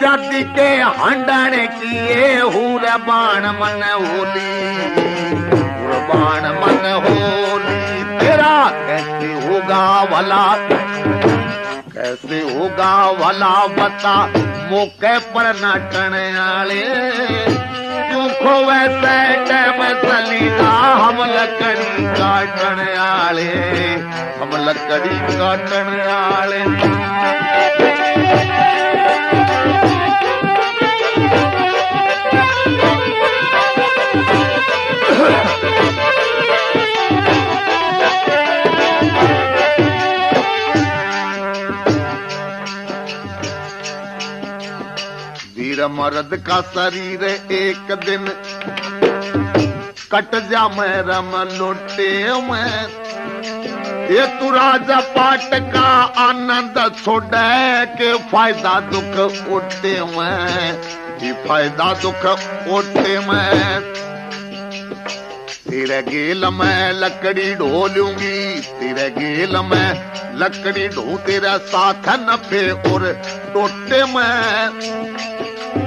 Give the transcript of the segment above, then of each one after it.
जाति के हंडन किए हुर बाण मन होली, बाण मन होली तेरा कैसे होगा भला, कैसे होगा भला बता मौके पर नाटन आले, क्यों खोवे टैम सलीदा हम लकड़ी काटन आले, हम लकड़ी काटन आले। वीर मर्द का शरीर एक दिन कट जा मैं रम लुटे मैं, ये तू राजा पाट का आनंद छोड़े के फायदा दुख उठते मैं, ये फायदा दुख उठते मैं। तेरे गेल में लकड़ी ढोलूंगी, तेरे गेल में लकड़ी ढो तेरा साथ नफे और टोटे में,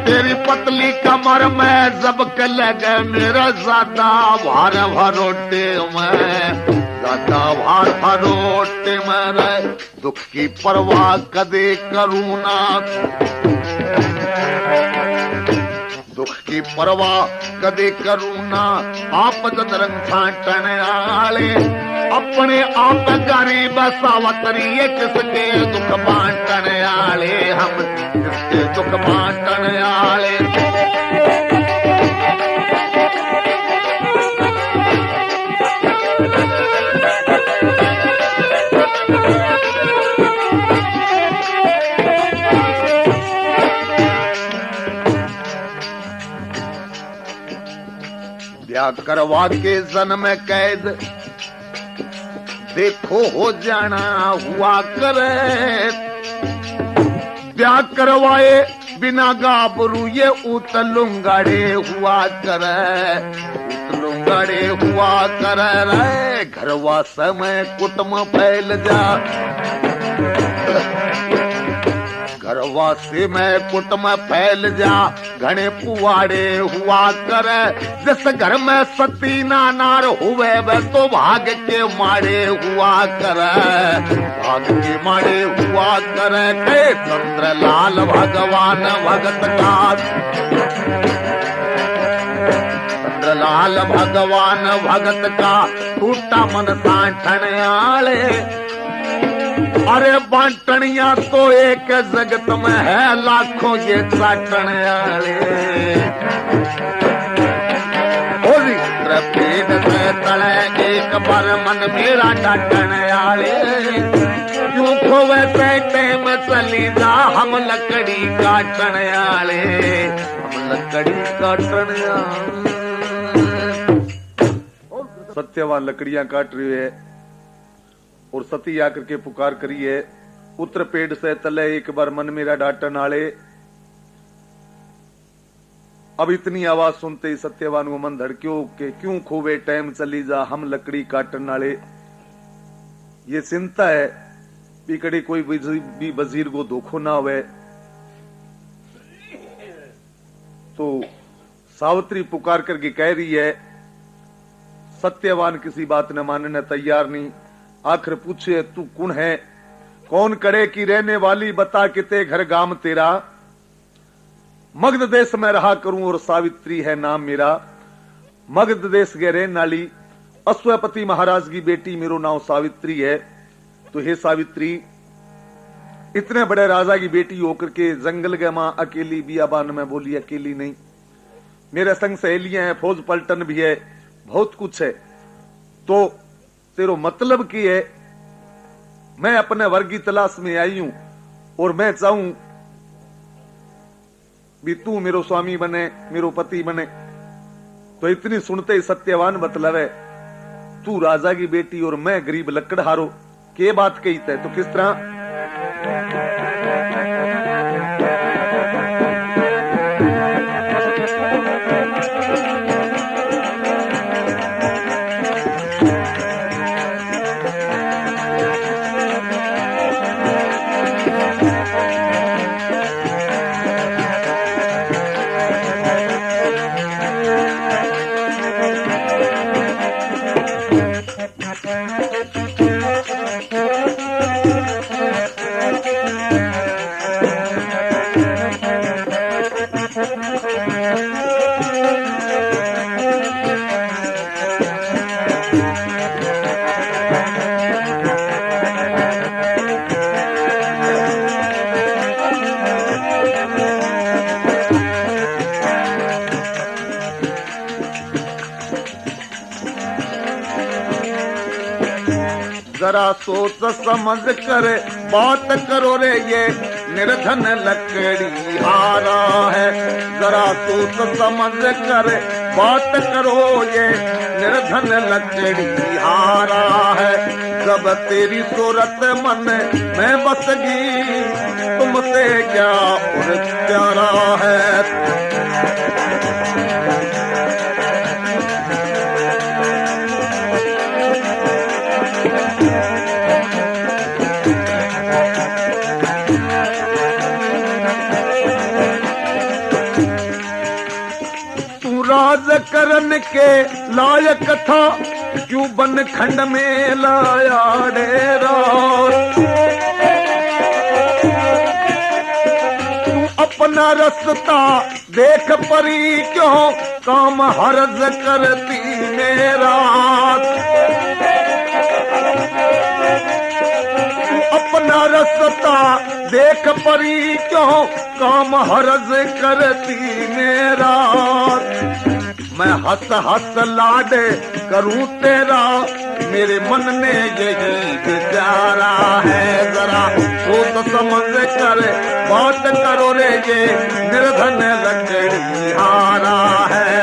तेरी पतली कमर में जबक लगे मेरा ज्यादा भार भरोटे में, ज्यादा भार भरोटे में रे दुख की परवाह कदे करूँ ना, दुख की परवाह कदे करूँ ना। आप जदरंग छाटन आले अपने आप गरीब सावतरी किसके दुख बांटन आले, हम किसके दुख बांटन आले। ब्याह करवा के जन्म कैद देखो हो जाना हुआ करे, ब्याह करवाए बिना गाबरू ये उतलुंगाड़े हुआ करे, उतलुंगाड़े हुआ करे रे घरवा समय कुटुंब फैल जा, घरवा से मैं कुटुंब फैल जा घने पुआड़े हुआ करे, जिस घर में सती नानार हुए वे तो भाग के मारे हुआ करे, भाग के मारे हुआ करे। के चंद्रलाल भगवान भगत का, चंद्रलाल भगवान भगत का टूटा मन साठन आले, अरे बांटनिया तो एक जगत में है लाखों ये चाटन आले, पेट से तले एक बार मन मेरा डाटन आले, क्यों खोवे पेटे में चली जा हम लकड़ी काटन आले, हम लकड़ी काटन आले। सत्यवान लकड़ियां काट रही है और सती आकर के पुकार करी है, उतर पेड़ से तले एक बार मन मेरा डाटन आले। अब इतनी आवाज सुनते ही सत्यवान को मन धड़क्यो के क्यों खोवे टाइम चली जा हम लकड़ी काटन आले। ये चिंता है पीकड़े कोई भी वजीर को धोखो ना हुए। तो सावित्री पुकार करके कह रही है, सत्यवान किसी बात न मानने तैयार नहीं। आखिर पूछे तू कौन है, कौन करे की रहने वाली, बता किते घर गाम तेरा। मगध देश में रहा करूं और सावित्री है नाम मेरा। मगध देश के रहने वाली अश्वपति महाराज की बेटी मेरो नाम सावित्री है। तो हे सावित्री, इतने बड़े राजा की बेटी होकर के जंगल के मां अकेली बियाबान में बोली अकेली नहीं, मेरे संग सहेलियां हैं, फौज पलटन भी है, बहुत कुछ है। तो तेरो मतलब की है, मैं अपने वर्ग की तलाश में आई हूं और मैं चाहूं भी तू मेरो स्वामी बने, मेरो पति बने। तो इतनी सुनते ही सत्यवान मतलब है, तू राजा की बेटी और मैं गरीब लकड़हारो, के बात कही थे तो किस तरह। जरा सोच समझ कर बात करो रे ये निर्धन लकड़ी हारा है। जरा सोच समझ कर बात करो ये निर्धन लकड़ी हारा है। जब तेरी सूरत मन में बसगी तुमसे क्या और प्यारा है। राज करन के लायक था क्यों बन खंड में लाया डेरा। तू अपना रास्ता देख परी क्यों काम हर्ज करती मेरा। तू अपना रास्ता देख परी क्यों काम हर्ज करती मेरा। मैं हंस हंस लाड करूं तेरा मेरे मन में यही विचारा है। जरा सोच समझ कर बात करो रे ये निर्धन लकड़ी हारा है।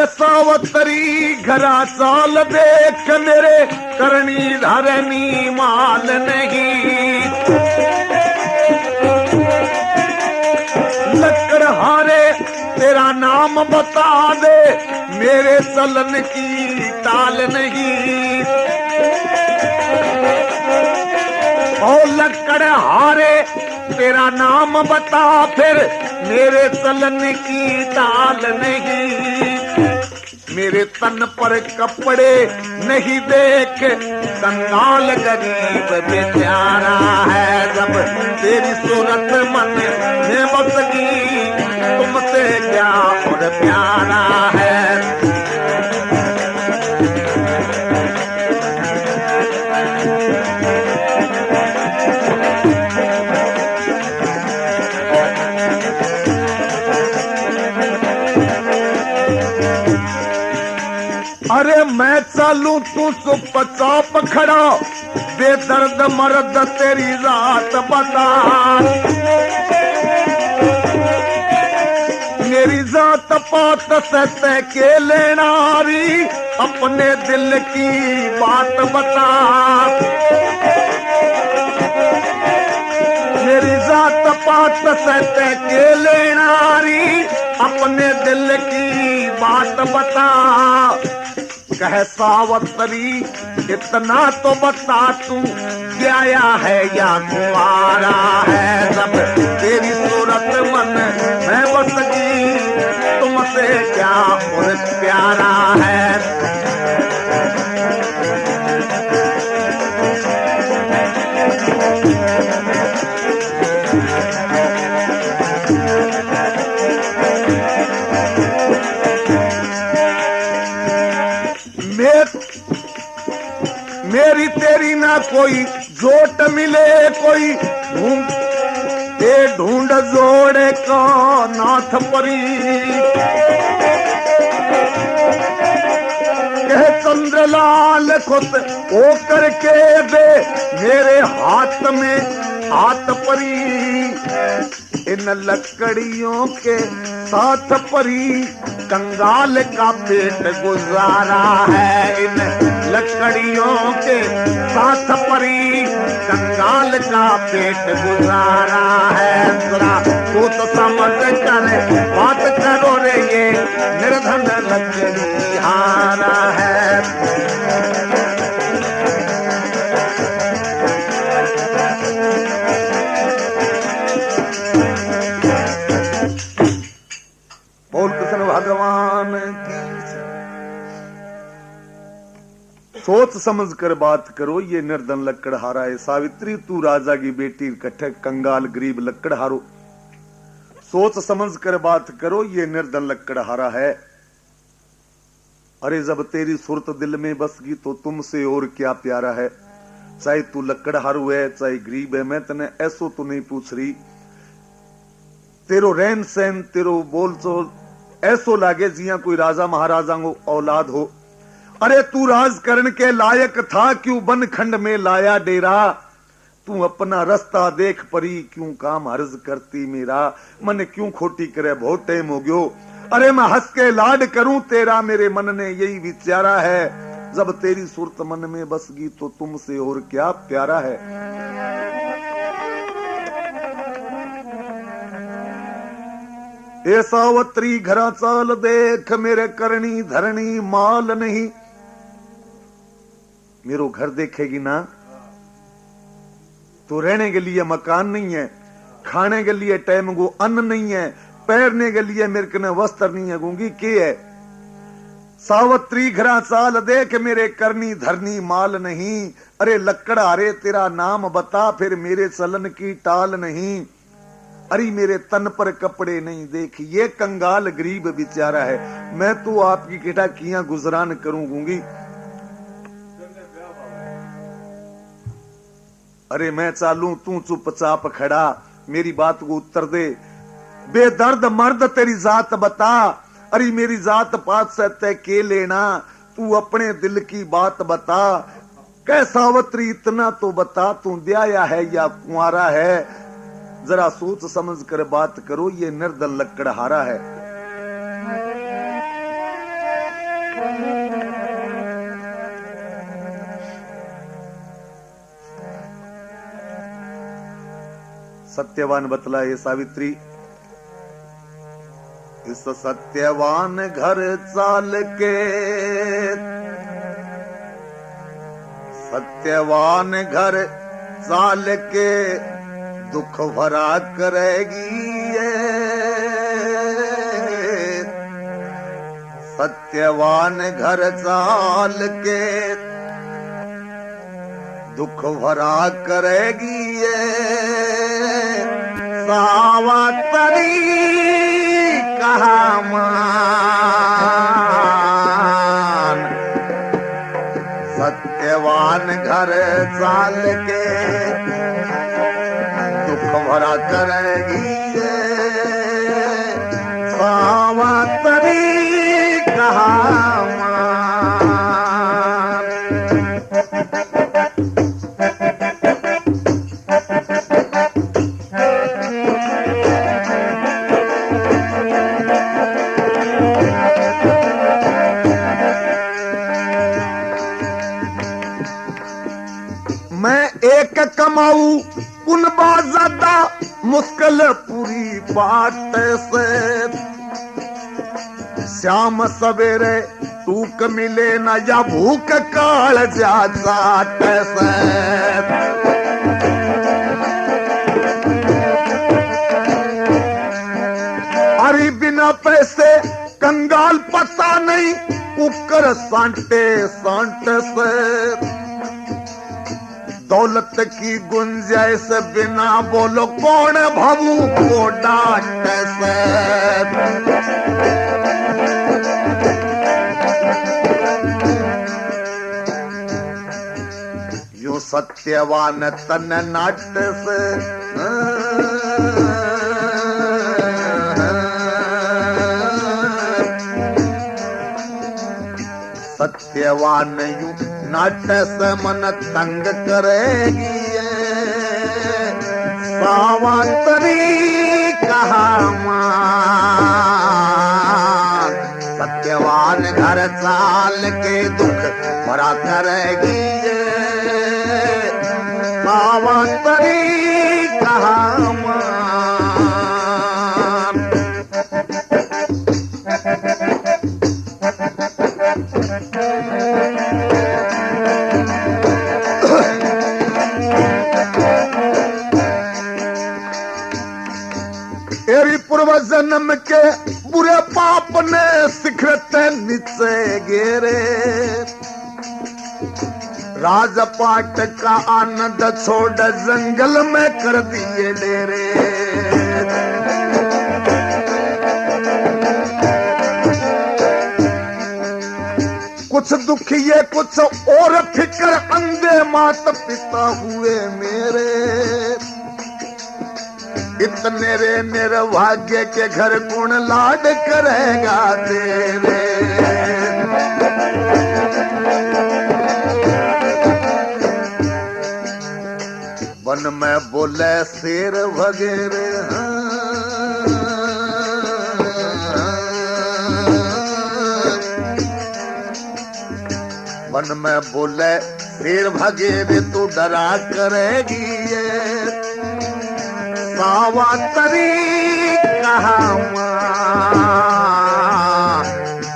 सावतरी घरा चाल देख मेरे करनी धरनी माल नहीं। लकड़हारे तेरा नाम बता दे मेरे चलन की ताल नहीं। ओ लकड़हारे तेरा नाम बता फिर मेरे चलन की ताल नहीं। मेरे तन पर कपड़े नहीं देख कंगाल गरीब बेचारा है। जब तेरी सूरत मन में बसगी तुमसे क्या और प्यारा है। अरे मैं चालू तू चुपचाप खड़ा बेदर्द मर्द तेरी रात बता। मेरी जात पात से के लेनारी अपने दिल की बात बता। मेरी जात पात से के लेनारी अपने दिल की बात बता। कह सावतरी इतना तो बता तू ब्याया है या कुंवारा है। जब तेरी सूरत मन में बसगी तुमसे क्या और प्यारा है। मेरी तेरी ना कोई जोट मिले कोई ढूंढ जोड़े का नाथ परी। कह चंद्रलाल खुद ओ करके दे मेरे हाथ में हाथ परी। इन लकड़ियों के साथ परी कंगाल का पेट गुजारा है। इन लकड़ियों के साथ परी कंगाल का पेट गुजारा है। जरा तू तो समझ कर बात करो रे ये निर्धन लकड़ी हारा है। बोल कृष्ण भगवान की। सोच समझ कर बात करो ये निर्धन लकड़हारा है। सावित्री तू राजा की बेटी कट्ठे कंगाल गरीब लकड़हारो। सोच समझ कर बात करो ये निर्धन लकड़हारा है। अरे जब तेरी सुरत दिल में बस गई तो तुमसे और क्या प्यारा है। चाहे तू लकड़हारू है चाहे गरीब है, मैं तने ऐसो तो नहीं पूछ रही। तेरो रहन सहन तेरो बोल चोल ऐसो लागे जिया कोई राजा महाराजा को औलाद हो। अरे तू राज करण के लायक था, क्यों बन खंड में लाया डेरा। तू अपना रास्ता देख परी, क्यों काम अर्ज करती मेरा। मन क्यों खोटी करे बहुत टाइम हो गयो। अरे मैं हंस के लाड करूं तेरा, मेरे मन ने यही विचारा है। जब तेरी सूरत मन में बस गई तो तुमसे और क्या प्यारा है। ए सावत्री घरा चाल देख, मेरे करनी धरनी माल नहीं। मेरो घर देखेगी ना तो रहने के लिए मकान नहीं है, खाने के लिए टाइम को अन्न नहीं है, पैरने के लिए मेरे कने वस्त्र नहीं है। गूंगी के है सावत्री घरा चाल देख, मेरे करनी धरनी माल नहीं। अरे लक्कड़ अरे तेरा नाम बता, फिर मेरे चलन की टाल नहीं। अरे मेरे तन पर कपड़े नहीं, देख ये कंगाल गरीब बेचारा है। मैं तो आपकी केटा किया गुजरान करूंगी। अरे मैं चालू तू चुपचाप खड़ा, मेरी बात को उत्तर दे। बेदर्द मर्द तेरी जात बता, अरे मेरी जात पात से तय के लेना। तू अपने दिल की बात बता, कै सावत्री इतना तो बता, तू ब्याया है या कुंवारा है। जरा सोच समझ कर बात करो, ये निर्दल लकड़हारा है। सत्यवान बतलाए सावित्री, इस सत्यवान घर चाल के, सत्यवान घर चाल के दुख भरा करेगी ये। सत्यवान घर चाल के दुख भरा करेगी ये। सावत्री कहा मान, सत्यवान घर चाल के दुख भरा करेगी ये। सावत्री कहा कमाऊ कुनबा ज्यादा मुश्किल पूरी बात से। शाम सवेरे टूक मिले न या भूख काल जा जात से। अरे बिना पैसे कंगाल पता नहीं, कुकर सांटे सांटे से। दौलत की गुंजाइश बिना बोलो कौन भावू को डांट से। यो सत्यवान तन नाट से। सत्यवान यू नाट से मन तंग करेगी। सावत्री कहा मान, सत्यवान घर चाल के दुख भरा करेगी। सावत्री कहा मान। एरी पूर्व जन्म के बुरे पाप ने शिखरते नीचे गिरे। राजपाट का आनंद छोड़ जंगल में कर दिए डेरे। कुछ दुखिए कुछ और फिक्र, अंधे मात पिता हुए मेरे, इतने रे निर्भाग्य के घर कौन लाड करेगा तेरे। वन में बोले शेर वगैरे, वन में बोले शेर वगैरे तू डरा करेगी ये, सावत्री कहा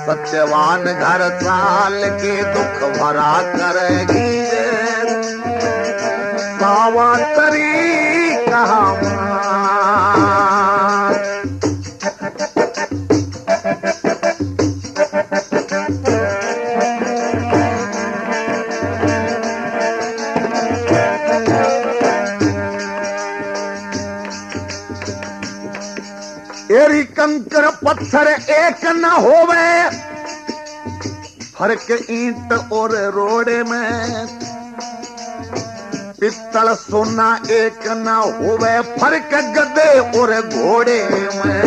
सत्यवान घर साल के दुख भरा करेगी ये, सावत्री कहा एरी कंकर पत्थर एक न होवे, फर्क ईंट और रोड़े में, पित्तल सोना एक न होवे, फर्क गधे और घोड़े में।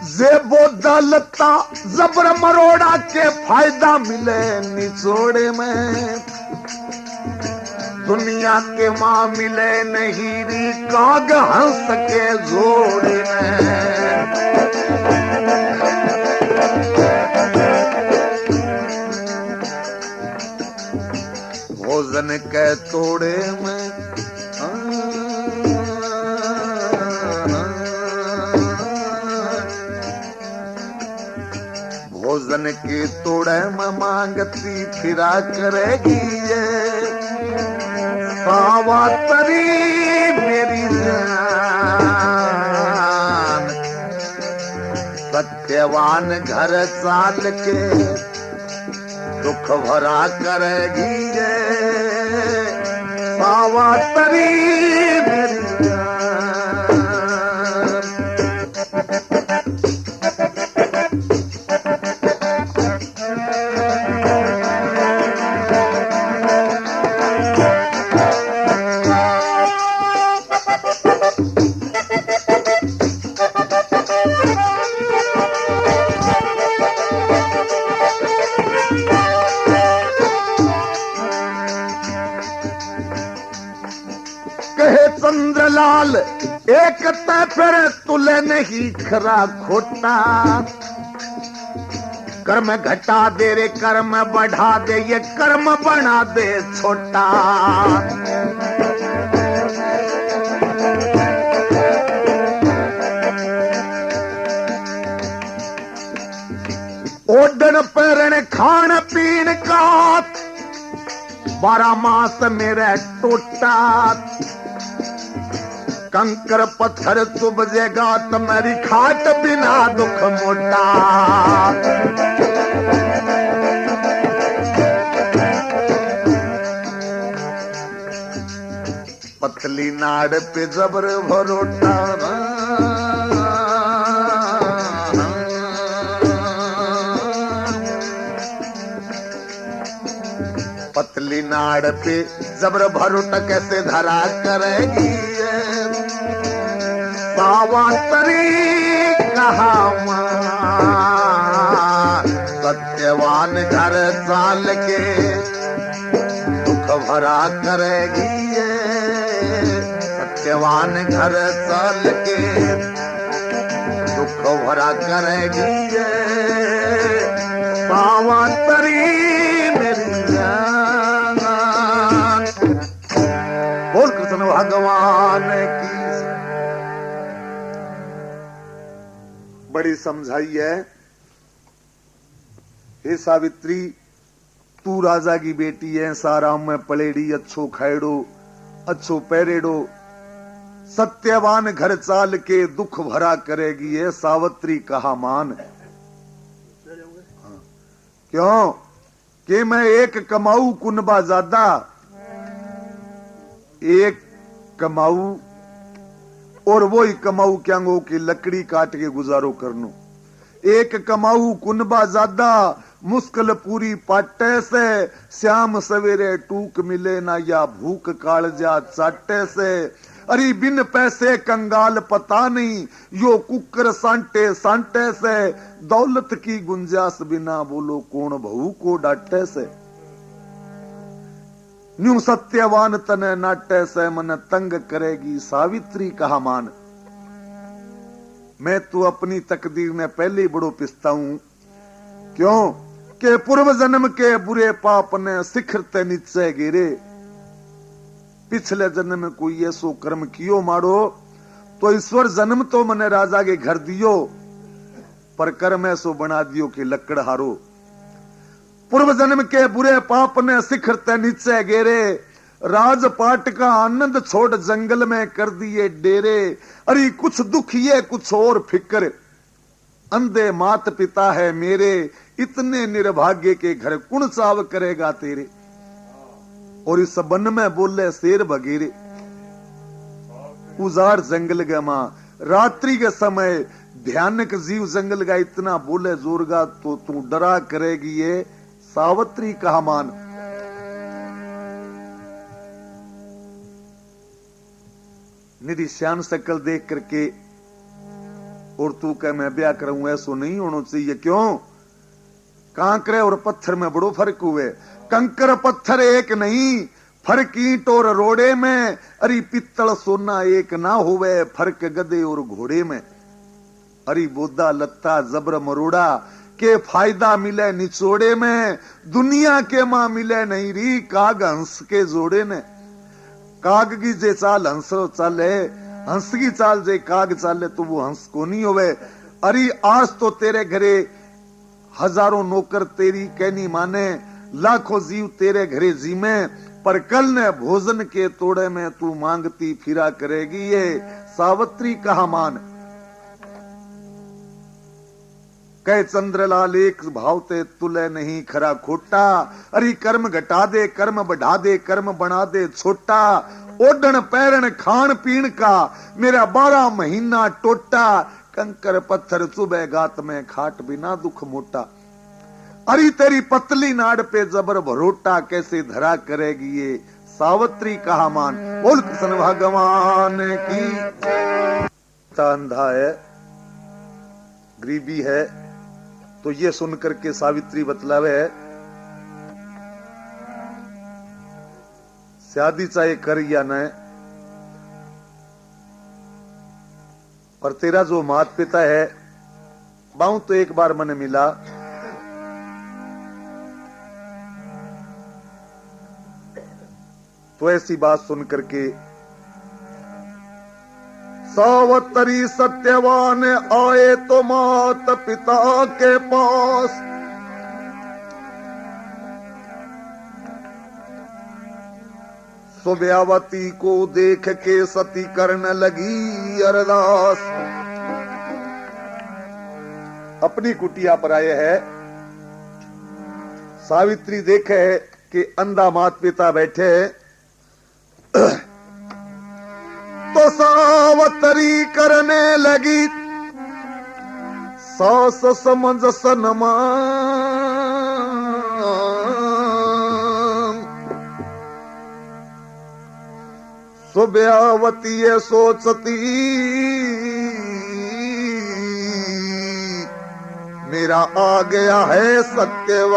जेबो दलता जबर मरोड़ा के फायदा मिले निचोड़े में, दुनिया के माँ मिले नहीं री काग हंस के जोड़े में। भोजन के तोड़े में, भोजन के तोड़े में मांगती फिरा करेगी ये, सावत्री मेरी जान, सत्यवान घर साल के दुख भरा करेगी ये, सावत्री मेरी जान। चंद्रलाल एक फिर तुले नहीं खरा खोटा, कर्म घटा दे रे कर्म बढ़ा दे, ये कर्म बना दे छोटा। ओढ़न पैरण खान पीन का 12 मास मेरे टोटा, कंकर पत्थर चुभ जेगा तो मेरी खाट बिना दुख मोटा। पतली नाड़ पे जबर भरोटा, पतली नाड़ पे जबर भरोटा कैसे धरा करेगी, सावत्री कहा सत्यवान घर साल के दुख भरा करेगी ये, सत्यवान घर साल के दुख भरा करेगी ये, सावत्री मेरी जान। बोल कृष्ण भगवान की। बड़ी समझाई है, हे सावित्री तू राजा की बेटी है, सारा में पलेड़ी अच्छो खाएड़ो अच्छो पैरेड़ो, सत्यवान घर चाल के दुख भरा करेगी ये, सावित्री कहा मान। हाँ। क्यों कि मैं एक कमाऊ कुनबा ज्यादा, एक कमाऊ और वो ही कमाऊ क्या गो कि लकड़ी काट के गुजारो करनो। एक कमाऊ कुनबा ज्यादा मुश्किल पूरी पाटे से, श्याम सवेरे टूक मिले ना या भूख कालजा चाटे से। अरे बिन पैसे कंगाल पता नहीं, यो कुकर सांटे सांटे से। दौलत की गुंजाइश बिना बोलो कौन बहू को डांटे से। न्यू सत्यवान तने नाटे से मन तंग करेगी सावित्री कहा मान। मैं तो अपनी तकदीर ने पहले ही बड़ो पिसता हूं, क्यों के पूर्व जन्म के बुरे पाप ने शिखर ते नीचे गिरे। पिछले जन्म में कोई ऐसो कर्म कियो मारो तो ईश्वर जन्म तो मने राजा के घर दियो, पर कर्म ऐसो बना दियो कि लकड़ हारो। पूर्व जन्म के बुरे पाप ने शिखर ते नीचे गिरे, राजपाट का आनंद छोड़ जंगल में कर दिए डेरे। अरे कुछ दुख ये कुछ और फिक्र, अंधे मात पिता है मेरे, इतने निर्भाग्य के घर कुण चाव करेगा तेरे। और इस वन में बोले शेर बगेरे, उजाड़ जंगल गमा रात्रि के समय भयानक जीव जंगल का इतना बोले जोरगा तो तू डरा करेगी ये सावित्री कहा मान। निधि श्याम शकल देख करके और तू कह मैं ब्याह करूं, ऐसो नहीं होना चाहिए। क्यों? कांकरे और पत्थर में बड़ो फर्क हुए। कंकर पत्थर एक नहीं, फर्क ईंट और रोड़े में। अरे पित्तल सोना एक ना होवे, फर्क गधे और घोड़े में। अरे बोदा लत्ता जबर मरोड़ा के फायदा मिले निचोड़े में, दुनिया के मां मिले नहीं री काग हंस के जोड़े ने। काग की जे चाल हंस चाले, हंस की चाल जे काग चाले तो वो हंस को नहीं होवे। अरे आज तो तेरे घरे हजारों नौकर तेरी कहनी माने, लाखों जीव तेरे घरे जीमे, पर कल ने भोजन के तोड़े में तू मांगती फिरा करेगी ये सावित्री कहा मान। कह चंद्रलाल एक भावते तुले नहीं खरा खोटा। अरे कर्म घटा दे कर्म बढ़ा दे कर्म बना दे छोटा। ओढ़न पैरण खान पीन का मेरा 12 महीना टोटा। कंकर पत्थर चुभे गात में खाट बिना दुख मोटा। अरे तेरी पतली नाड़ पे जबर भरोटा कैसे धरा करेगी ये सावित्री कहा मान। बोल कृष्ण भगवान की। अंधा है, गरीबी है, तो ये सुनकर के सावित्री बतलावे है शादी चाहे कर या न, पर तेरा जो माता पिता है बाऊ तो एक बार मने मिला। तो ऐसी बात सुन करके सावित्री सत्यवान आए तो माता पिता के पास। सुव्यावती को देख के सती करने लगी अरदास। अपनी कुटिया पर आए हैं, सावित्री देखे कि अंधा माता पिता बैठे हैं। तो सावित्री करने लगी सास समझ सनमान। सुव्यावती ये सोचती मेरा आ गया है सत्यवान।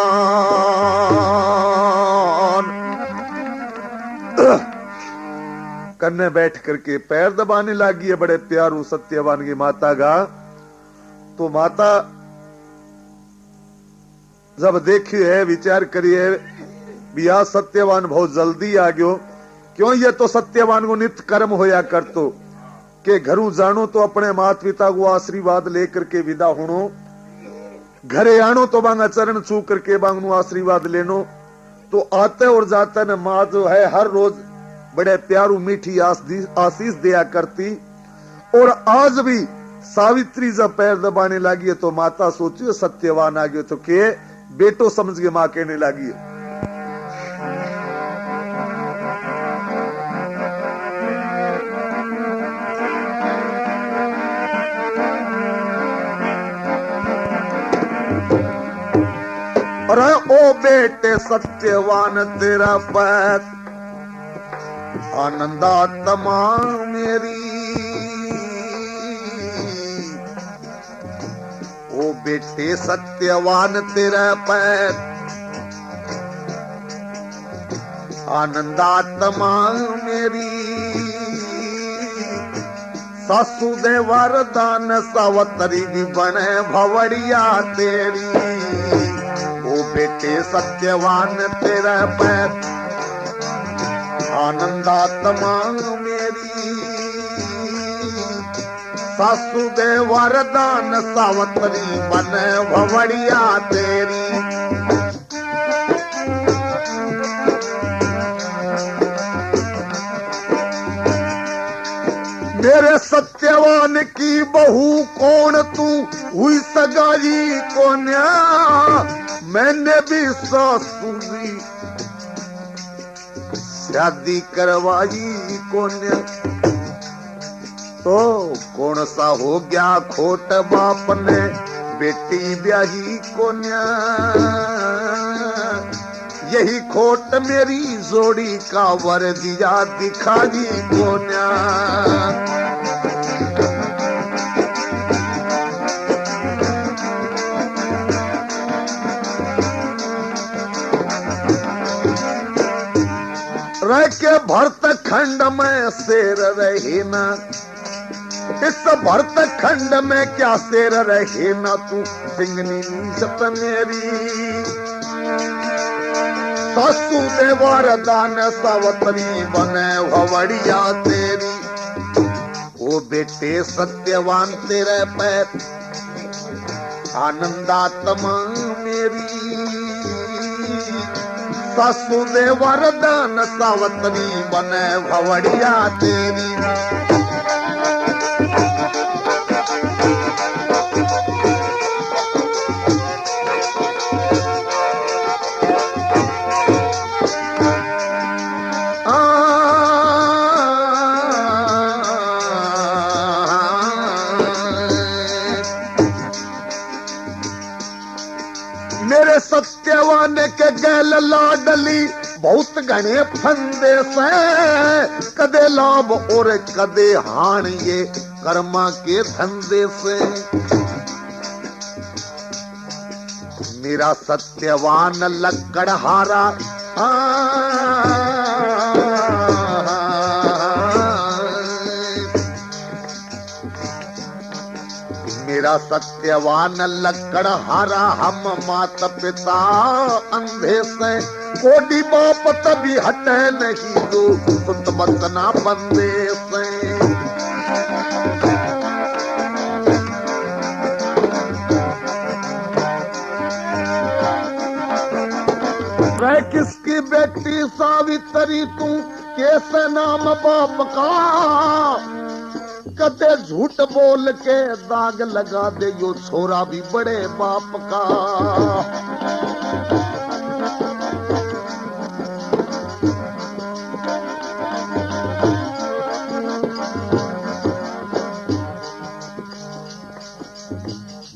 कन्ने बैठ करके पैर दबाने लगी है बड़े प्यारू सत्यवान की माता का। तो माता जब देखी है विचार करिए बिया सत्यवान बहुत जल्दी आ गयो। क्यों? ये तो सत्यवान को नित्य कर्म होया कर तो के घरू जानो तो अपने माता पिता को आशीर्वाद लेकर के विदा होनो, घरे आनो तो बांगा चरण छू करके बांगनु आशीर्वाद लेनो। तो आते और जाते न माँ जो है हर रोज बड़े प्यारू मीठी आशीष दिया करती। और आज भी सावित्री जब पैर दबाने लगी है तो माता सोचियो सत्यवान आ गयो तो के बेटो समझ के मां कहने लगी है। अरे ओ बेटे सत्यवान तेरा पैर आनंदात्मा मेरी, ओ बेटे सत्यवान तेरा पैर आनंदात्मा मेरी, सासू दे वरदान सावतरी भी बने भवड़िया तेरी, ओ बेटे सत्यवान तेरा पैर आनंदात्मा मेरी, सासू दे वरदान सावतरी बने भवड़िया तेरी। मेरे सत्यवान की बहू कौन तू हुई सगाई कोन्या, मैंने भी सासुरी शादी करवाई कोन्या, तो कौन सा हो गया खोट बाप ने बेटी ब्याही कोन्या, यही खोट मेरी जोड़ी का वर दिया दिखाई कोन्या। रह के भरत खंड में शेर रहे ना, इस भरत खंड में क्या शेर रहे ना, तू सिंगनी नीचत मेरी, सासू दे वरदान सावतरी बने भवड़िया तेरी, ओ बेटे सत्यवान तेरे पैर आनंदात्मा मेरी, सासू दे वरदान सावतरी बने भवड़िया तेरी। मेरे सत्यवान के गैल लाडली बहुत घने फंदे से, कदे लाभ और कदे हान ये कर्मा के धंधे से, मेरा सत्यवान लकड़हारा मेरा सत्यवान लकड़हारा, हम माता पिता अंधे से, कोडी बाप तभी हटे नहीं दो सुत बतना बंदे से। रह किसकी बेटी सावित्री तू कैसे नाम बाप का, कदे झूठ बोल के दाग लगा दे यो छोरा भी बड़े बाप का।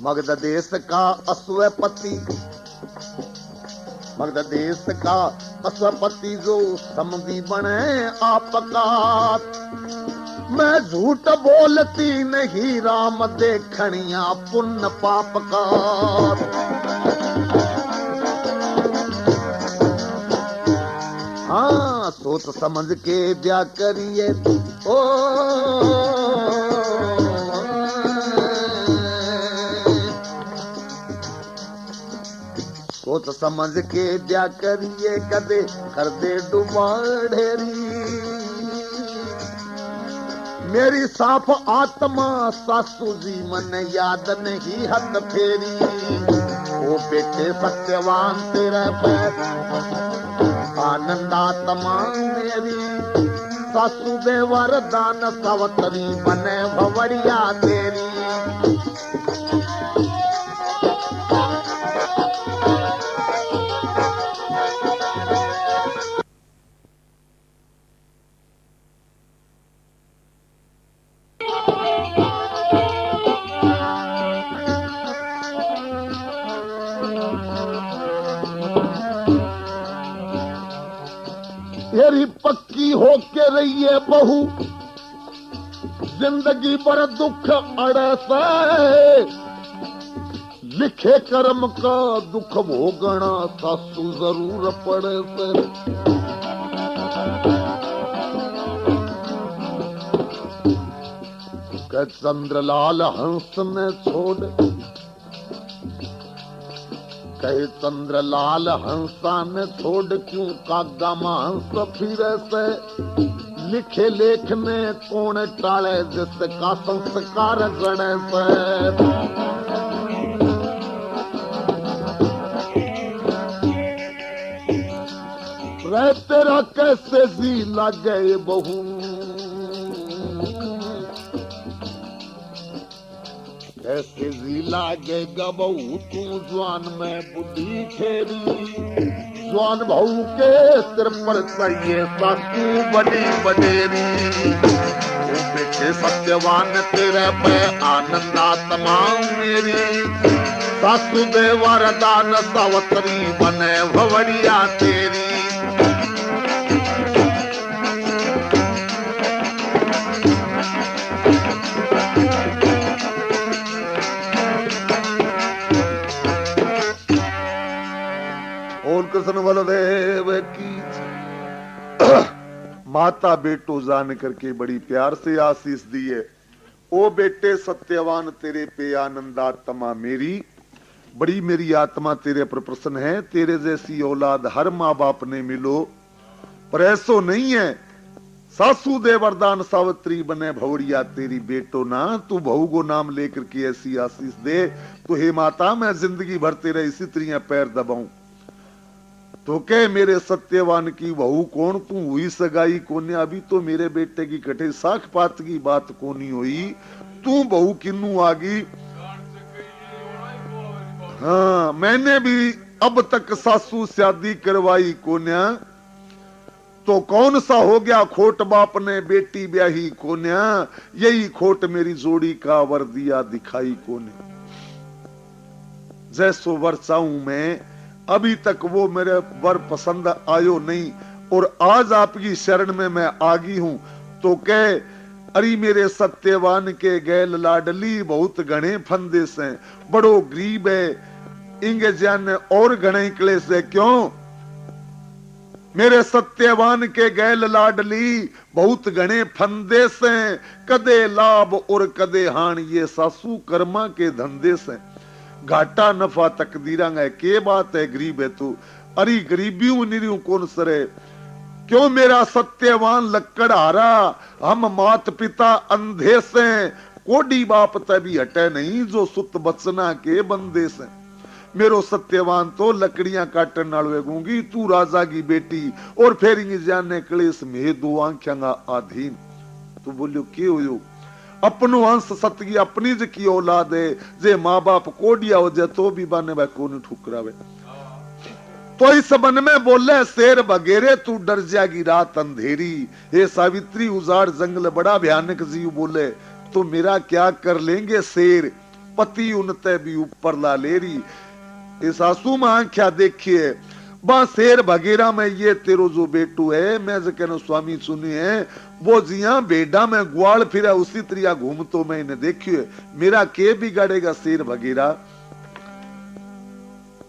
मगध देश का अश्वपति, मगध देश का अश्वपति जो समधी बने आपका, मैं झूठ बोलती नहीं राम देखनिया पुण्य पाप का। हाँ सोच समझ के ब्याह करिए ओ, सोच समझ के ब्याह करिए, कदे कर दे डुबा ढेरी, मेरी साफ आत्मा सासू जी मन याद नहीं हद फेरी, ओ बेटे सत्यवान तेरे पैर आनंदात्मा मेरी, सासू दे वरदान सावतरी बने भवड़िया तेरी। तेरी पक्की होके रही है बहू, जिंदगी पर दुख अड़े से, लिखे कर्म का दुख भोगना सासू जरूर पड़े से। के चंद्रलाल हंस ने छोड़, कहे चंद्रलाल हंसा ने छोड़, क्यों कागा मांस फिरे से, लिखे लेख में कौन टाले, जिसका संस्कार जड़े से। रह तेरा कैसे जी लगे बहू, कैसे जी लागेगा बहू, तू जवान में बुद्धि खेरी, जवान बहू के सिर पर चाहिए सासू बड़ी बडेरी। बेटे सत्यवान तेरे पे आनंद आत्मा मेरी, सासू दे वरदान सावत्री बने भवरिया तेरी। कृष्ण बलदेव की माता बेटो जान करके बड़ी प्यार से आशीष दी है। ओ बेटे सत्यवान तेरे पे आनंद आत्मा मेरी, बड़ी मेरी आत्मा तेरे पर प्रसन्न है। तेरे जैसी औलाद हर माँ बाप ने मिलो, पर ऐसो नहीं है। सासू दे वरदान सावित्री बने भवड़िया तेरी बेटो ना, तू बहू को नाम लेकर के ऐसी आशीष दे तो हे माता मैं जिंदगी भर तेरे इसी तरह पैर दबाऊं। तो कह मेरे सत्यवान की बहू कौन, तू हुई सगाई कोने, अभी तो मेरे बेटे की कटे साख पात की बात कोनी हुई, तू बहू किन्नू आगी। हाँ मैंने भी अब तक सासू शादी करवाई कोन्या, तो कौन सा हो गया खोट बाप ने बेटी ब्याही कोन्या, यही खोट मेरी जोड़ी का वर दिया दिखाई कोने। जैसो वर चाहूं मैं, अभी तक वो मेरे वर पसंद आयो नहीं, और आज आपकी शरण में मैं आगी हूं। तो कह अरे मेरे सत्यवान के गैल लाडली, बहुत घने फंदे से, बड़ो गरीब है, इंगे जान और घने क्लेश है। क्यों मेरे सत्यवान के गैल लाडली, बहुत घने फंदे से, कदे लाभ और कदे हान, ये सासू कर्मा के धंधे से। घाटा नफा तकदीरा है, के बात है गरीब है तू, अरे गरीबी निरियों कौन सरे। क्यों मेरा सत्यवान लक्कड़ हारा, हम मात पिता अंधे से, कोडी बाप तभी हटे नहीं, जो सुत बचना के बंदे से। मेरो सत्यवान तो लकड़ियां काटन नाल गूंगी, तू राजा की बेटी और फिर जाने क्लेश में दो आंखियां अधीन। तू बोलियो के हो, अपनो अंश सतगी अपनी ज की औलाद है, जे माँ बाप कोडिया हो जाए तो भी बाने भाई को नहीं ठुकरावे। तो इस बन में बोले शेर बगेरे, तू डर जाएगी रात अंधेरी। हे सावित्री उजाड़ जंगल बड़ा भयानक जीव बोले, तो मेरा क्या कर लेंगे शेर, पति उनते भी ऊपर ला लेरी। इस आंसू में आंख्या देखिए, बा शेर बगेरा में ये तेरो जो बेटू है, मैं जो कहना स्वामी सुनी है, वो जिया बेडा में ग्वाल फिर उसी तरह घूम तो मैं इन्हें देखिए, मेरा के बिगाड़ेगा शेर बगेरा।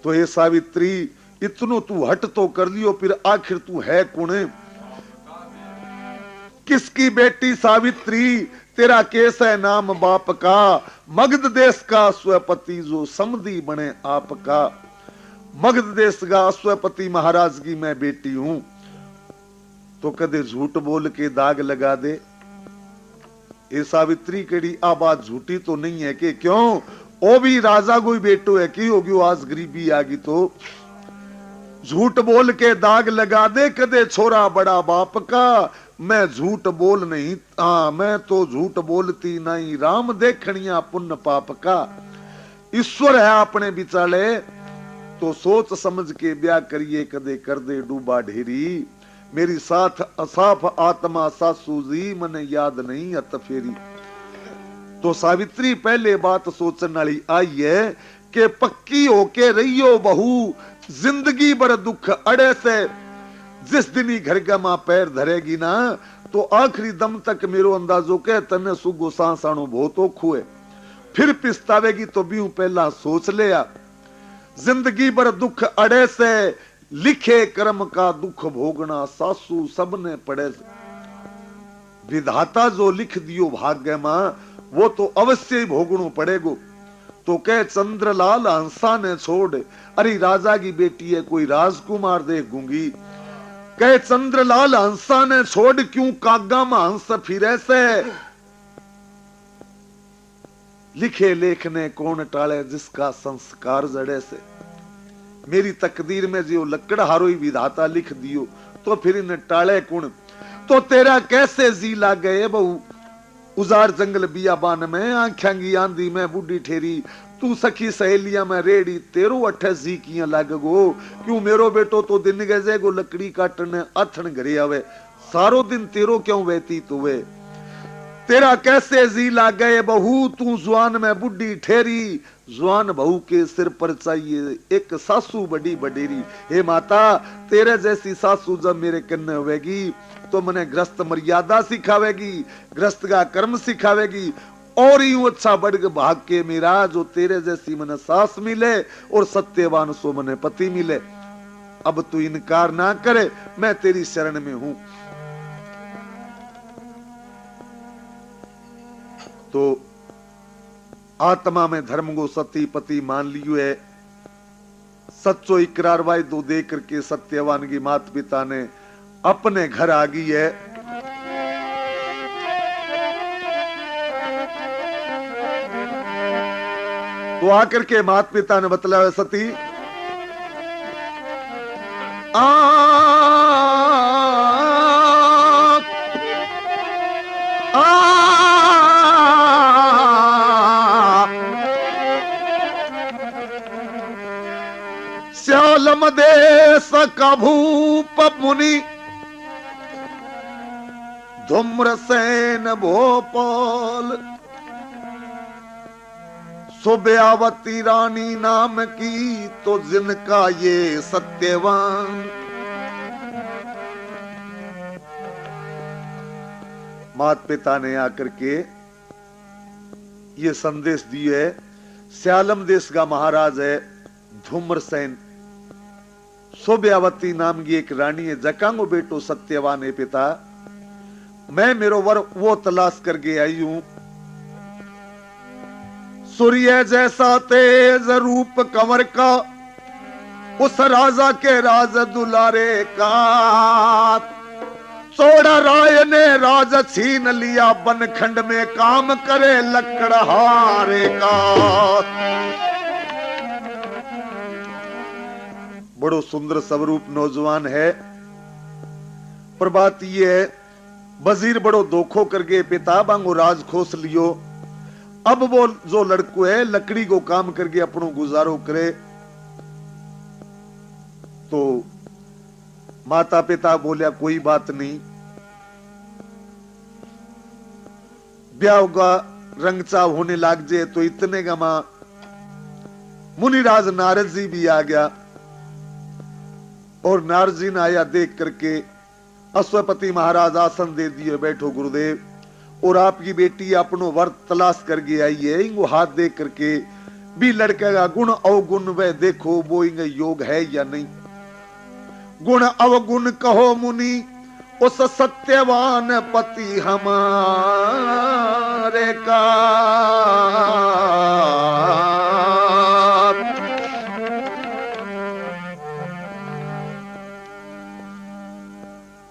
तो हे सावित्री इतनो तू हट तो कर लियो, फिर आखिर तू है कौन, किसकी बेटी सावित्री, तेरा केस है नाम बाप का, मगध देश का स्वपति जो समधी बने आपका। मगध देश का स्वपति महाराज की मैं बेटी हूं, तो कदे झूठ बोल के दाग लगा दे। ये सावित्री केड़ी आ बात झूठी तो नहीं है कि क्यों, ओ भी राजा कोई बेटो है की होगी, आज गरीबी आ गई तो झूठ बोल के दाग लगा दे। कदे छोरा बड़ा बाप का, मैं झूठ बोल नहीं, मैं तो झूठ बोलती नहीं, राम देखनिया पुण्य पाप का। ईश्वर है अपने बिचाले, तो सोच समझ के ब्याह करिए, कदे कर दे डूबा ढेरी। मेरी साथ असाफ आत्मा सासू जी, मने याद नहीं अत फेरी। तो सावित्री पहले बात सोचने वाली आई है कि पक्की होके रहियो बहू, जिंदगी भर दुख अड़े से, जिस दिन ही घर का मां पैर धरेगी ना तो आखिरी दम तक मेरो अंदाजो के तने सुगो सांसाणो बहुत ओखू है। फिर पिस्तावेगी तो भी पहला सोच लिया। जिंदगी भर दुख अड़े से लिखे कर्म का दुख भोगना सासू सबने पड़े। विधाता जो लिख दियो भाग्य मां वो तो अवश्य ही भोगणो पड़ेगो। तो कह चंद्रलाल हंसा ने छोड़, अरे राजा की बेटी है कोई राजकुमार देख गूंगी। कह चंद्रलाल हंसा ने छोड़ क्यों कागा में हंस फिरे से। लिखे लेख ने कौन टाले जिसका संस्कार जड़े से। मेरी तकदीर में जो लकड़हारो ही विधाता लिख दियो तो फिर इन टाले कौन। तो तेरा कैसे जी लाग गए बहु उजार जंगल बियाबान में आंख्या की आंधी में बूढ़ी ठेरी। तू सखी सहेलिया में रेडी तेरो अठे जी किया लाग गो। क्यों मेरो बेटो तो दिन गजे गो लकड़ी काटने अथन घरे आवे सारो दिन तेरो क्यों व्यतीत हुए। तेरा कैसे जी लाग गए बहू तू जुआन में बुढ़ी ठेरी। जुआन बहू के सिर पर चाहिए एक सासू बड़ी बडेरी। हे माता तेरे जैसी सासू जब मेरे कन्ने होगी तो मने ग्रस्त मर्यादा सिखावेगी, ग्रस्त का कर्म सिखावेगी। और यूं अच्छा बढ़ भाग के मेरा जो तेरे जैसी मने सास मिले और सत्यवान सो मने पति मिले। अब तू इनकार ना करे मैं तेरी शरण में हूं। तो आत्मा में धर्म को सती पति मान लियो है। सच्चो इकरार वायदो दे करके सत्यवान की माता पिता ने अपने घर आ गई है। तो आकर के माता पिता ने बतलाया सती श्यालम देश का भूप मुनि धूम्रसेन भोपाल। सुब्यावती रानी नाम की तो जिनका ये सत्यवान। माता पिता ने आकर के ये संदेश दिए है। श्यालम देश का महाराज है धूम्रसेन। सुब्यावती नाम की एक रानी है जकांगो बेटो सत्यवान है पिता। मैं मेरो वर वो तलाश करके आई हूं। सूर्य जैसा तेज रूप कंवर का उस राजा के राज दुलारे का। चौड़ा राय ने राज छीन लिया बनखंड में काम करे लकड़हारे का। बड़ो सुंदर स्वरूप नौजवान है। पर बात ये है वजीर बड़ो धोखो करके पिता बांगो राज खोस लियो। अब वो जो लड़को है लकड़ी को काम करके अपनो गुजारो करे। तो माता पिता बोलिया कोई बात नहीं। ब्याह का रंगचाव होने लग जाए तो इतने का मां मुनिराज नारद जी भी आ गया। और नारद जी ने आया देख करके अश्वपति महाराज आसन दे दिए बैठो गुरुदेव। और आपकी बेटी अपनो वर तलाश करके आई है। इनको हाथ देख करके भी लड़के का गुण अवगुण वह देखो वो इनका योग है या नहीं। गुण अवगुण कहो मुनि उस सत्यवान पति हमारे का।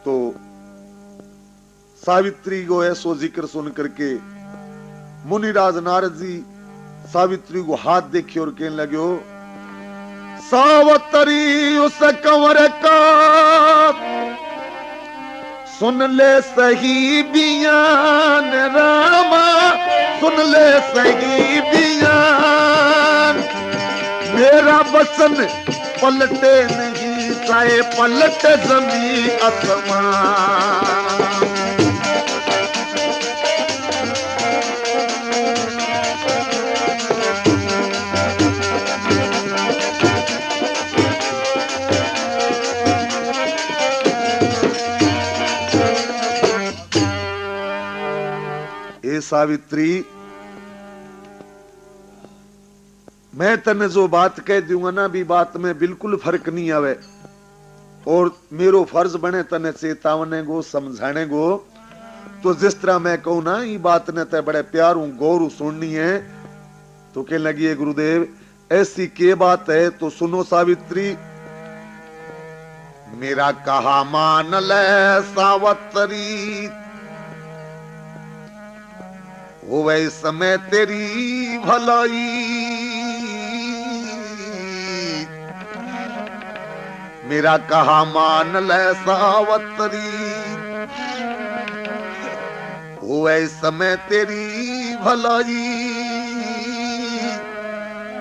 तो सावित्री को ऐसो जिक्र सुन करके मुनिराज नारद जी सावित्री को हाथ देखिए और कहने लगे सावतरी उस कंवर का सुन ले सही बियान रामा। सुन ले सही बियान मेरा वचन पलटे नहीं चाहे पलट जमी आसमान। सावित्री, मैं तने जो बात कह दूंगा ना भी बात में बिल्कुल फर्क नहीं आवे, और मेरो फर्ज बने तने चेतावने गो समझाने गो। तो जिस तरह मैं कहूं ना ये बात ने ते बड़े प्यार हूं गौर सुननी है, तो कहने लगी है गुरुदेव ऐसी के बात है तो सुनो सावित्री। मेरा कहा मान ले सावत्री, होवे समय तेरी भलाई, मेरा कहा मान ले सावत्री, होवे समय तेरी भलाई।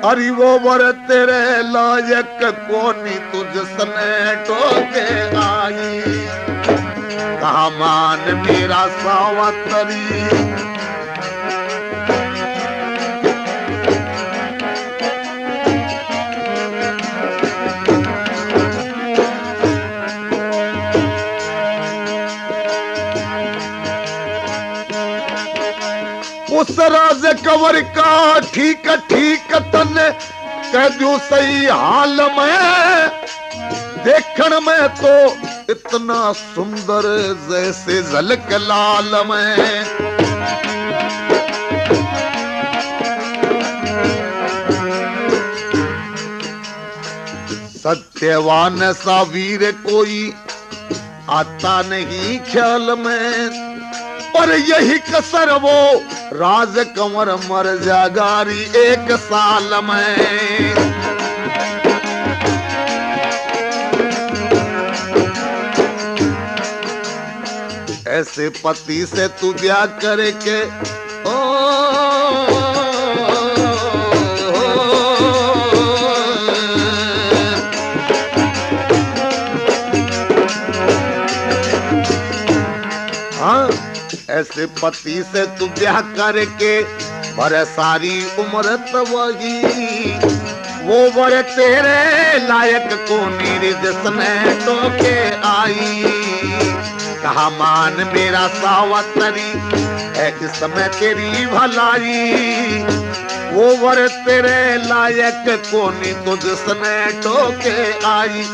अरे वो वर तेरे लायक कोनी तुझ सने टोके आई, कहा मान मेरा सावत्री। उस राज कवर का ठीक ठीक तने कह दू सही हाल में, देखण में तो इतना सुंदर जैसे झलक लाल में। सत्यवान सा वीर कोई आता नहीं ख्याल में, पर यही कसर वो राज कंवर मर जागारी एक साल में। ऐसे पति से तू ब्याह करके ऐसे पति से तू ब्याह करके भर सारी उम्र तवही, वो वर तेरे लायक को जिसने टोके आई, कहा मान मेरा सावत्री है इस समय तेरी भलाई, वो वर तेरे लायक को जिसने टोके आई।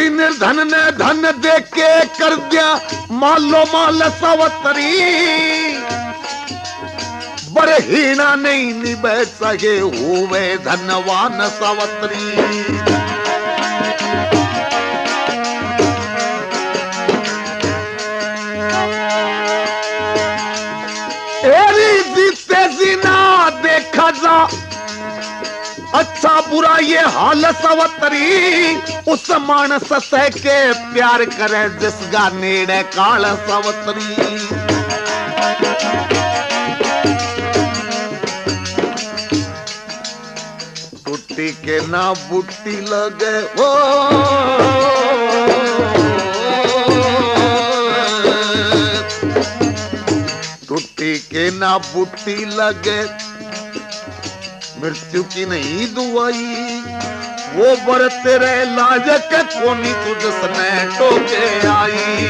निर्धन ने धन दे के कर दिया मालो माल सावत्री, बड़े हीना नहीं निभ सके हुए धनवान सावत्री। एरी जीते जीना देखा जा अच्छा बुरा ये हाल सावत्री, उस मानस सह के प्यार करे जिसका नेड़े काल सावत्री। टूटी के ना बुट्टी लगे ओ, टूटी के ना बुट्टी लगे मृत्यु की नहीं दुआई, वो बर तेरे लायक कोनी तुझसने टोके आई,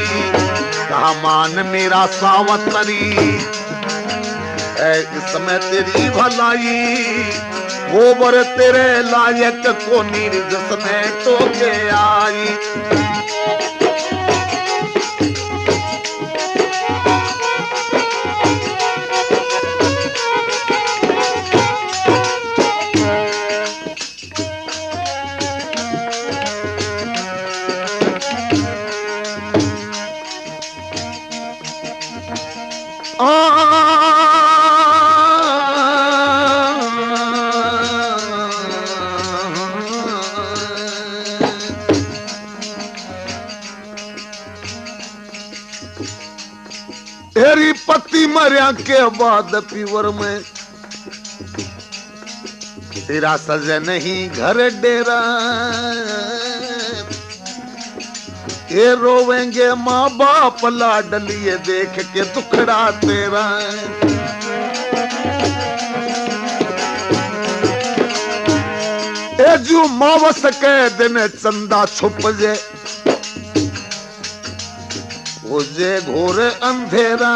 कहा मान मेरा सावत्री है इस समय तेरी भलाई, वो बर तेरे लायक कोनी जिसने टोके आई। तेरी पति मरिया के बाद पीवर में तेरा सजे नहीं घर डेरा, ये रोवेंगे माँ बाप लाडलिए देख के दुखड़ा तेरा। ए जू मावस के दिन चंदा छुप जे, हो जे घोर अंधेरा,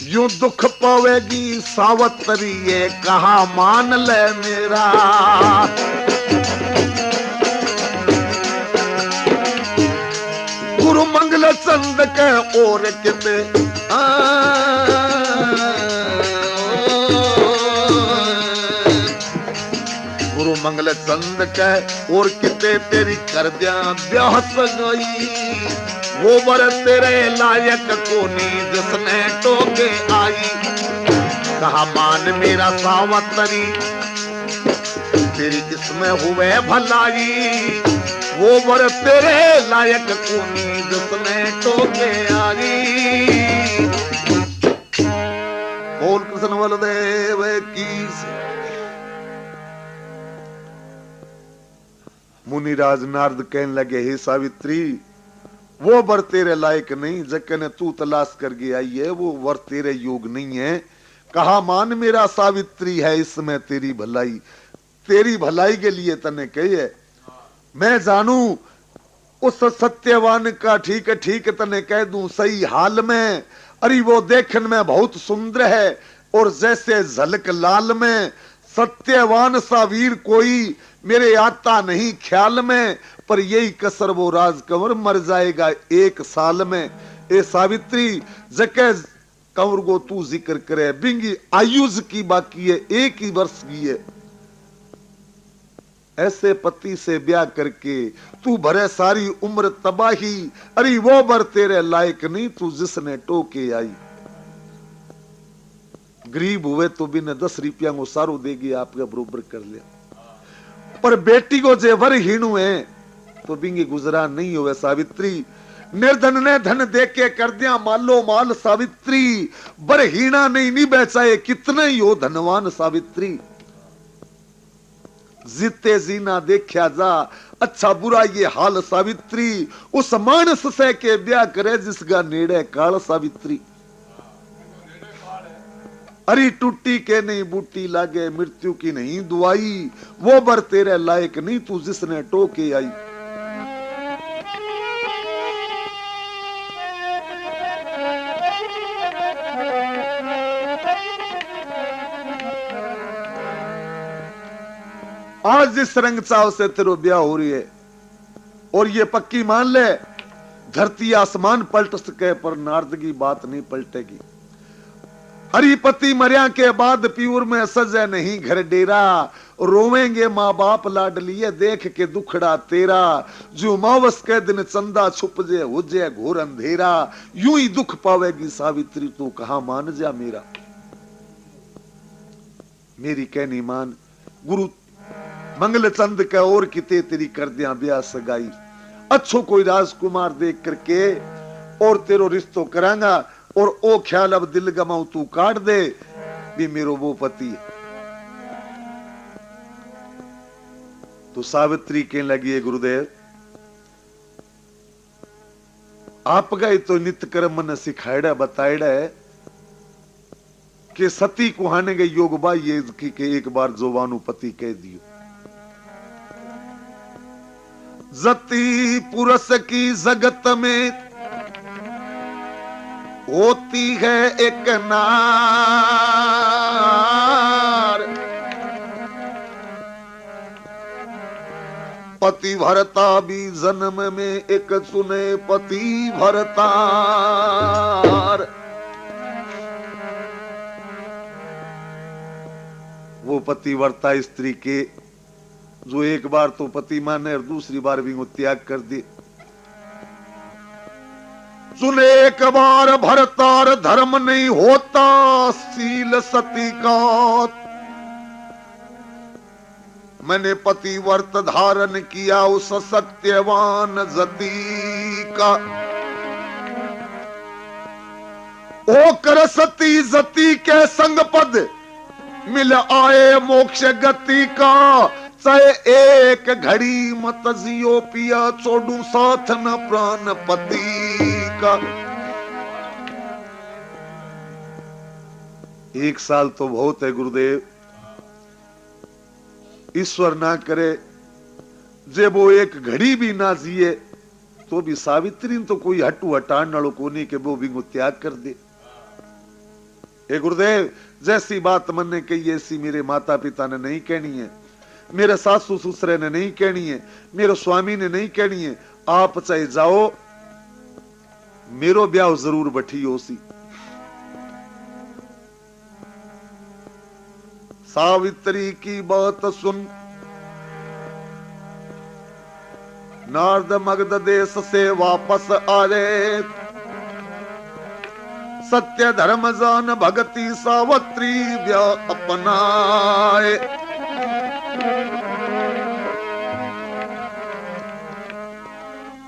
यूं दुख पावेगी सावतरी ये कहा मान ले मेरा। गुरु मंगल चंद के और किते गुरु मंगल चंद के और किते तेरी कर दिया ब्याह सगाई, वो वर तेरे लायक कोनी जिसने टोके आई। कहा मान मेरा सावतरी तेरी इसमें हुए भलाई, वो वर तेरे लायक कोनी जिसने टोके आई। बोल कृष्ण बलदेव की। मुनिराज नारद कहने लगे, हे सावित्री, वो वर तेरे लायक नहीं जकने तू तलाश कर गई आई है, वो वर तेरे योग नहीं है। कहा मान मेरा सावित्री है इसमें तेरी भलाई, तेरी भलाई के लिए तने कही है। मैं जानू उस सत्यवान का ठीक ठीक तने कह दूं सही हाल में। अरे वो देखने में बहुत सुंदर है और जैसे झलक लाल में, सत्यवान सा वीर कोई मेरे आता नहीं ख्याल में, पर यही कसर वो राजकंवर मर जाएगा 1 साल में। ए सावित्री जके कंवर को तू जिक्र करे, बिंगी आयुष की बाकी है, 1 ही वर्ष की है। ऐसे पति से ब्याह करके तू भरे सारी उम्र तबाही, अरे वो बर तेरे लायक नहीं तू जिसने टोके आई। गरीब हुए तो भी ने 10 रुपया को सारो देगी आपका बरोबर कर लिया, पर बेटी को जे वर हीणु है तो बिंगी गुजरान नहीं हुए। सावित्री निर्धन ने धन दे के कर दिया मालो माल, सावित्री बर हीणा नहीं बेचाए कितने ही हो धनवान। सावित्री जीते जीना देखा जा अच्छा बुरा ये हाल, सावित्री उस मानस से के ब्याह करे जिसका नेड़े काल। सावित्री अरी टूटी के नहीं बूटी लागे, मृत्यु की नहीं दुआई, वो बर तेरे लायक नहीं तू जिसने टोके आई। आज जिस रंग चाव से तेरो ब्याह हो रही है, और ये पक्की मान ले धरती आसमान पलट सके पर नारद की बात नहीं पलटेगी। हरिपति मरिया के बाद प्यूर में सजे नहीं घर डेरा, रोवेंगे माँ बाप लाडलिए देख के दुखड़ा तेरा। जो मावस के दिन चंदा छुप जे हो जे घोर अंधेरा, यूं ही दुख पावेगी सावित्री तू कहा मान जा मेरा। मेरी कहनी मान गुरु मंगल चंद का और किते तेरी कर दिया ब्याह सगाई। अच्छो कोई राजकुमार देख करके और तेरो रिश्तो करांगा, और ओ ख्याल अब दिल गमाऊ तू काट दे भी मेरो वो पति। तो सावित्री कहने लगी है गुरुदेव आपका ही तो नित्य कर्म ने सिखाएड़ा बताएड़ा है कि सती कुहाने के योग बा ये कि एक बार जोवानु पति कह दियो। जती पुरुष की जगत में होती है एक नार, पति भरता भी जन्म में एक सुने पति भरतार। वो पति वर्ता स्त्री के जो एक बार तो पति माने और दूसरी बार भी वो त्याग कर दे। सुने एक बार भरतार धर्म नहीं होता सील सती का, मैंने पति वर्त धारण किया उस सत्यवान जती का। ओ कर सती जती के संग पद मिल आए मोक्ष गति का, चाहे एक घड़ी मत जियो पिया, छोड़ू साथ न प्राण पति का। 1 साल तो बहुत है गुरुदेव, ईश्वर ना करे जब वो एक घड़ी भी ना जिए तो भी सावित्री तो कोई हटू हटान नालो कोनी के वो भी त्याग कर दे। हे गुरुदेव, जैसी बात मन ने कही ऐसी मेरे माता पिता ने नहीं कहनी है, मेरे सासू ससुरे ने नहीं कहनी है, मेरे स्वामी ने नहीं कहनी है। आप चाहे जाओ, मेरो ब्याह जरूर बठी हो सी। सावित्री की बात सुन नारद मगध देश से वापस आ रे, सत्य धर्म जान भगति सावित्री ब्याह अपनाए।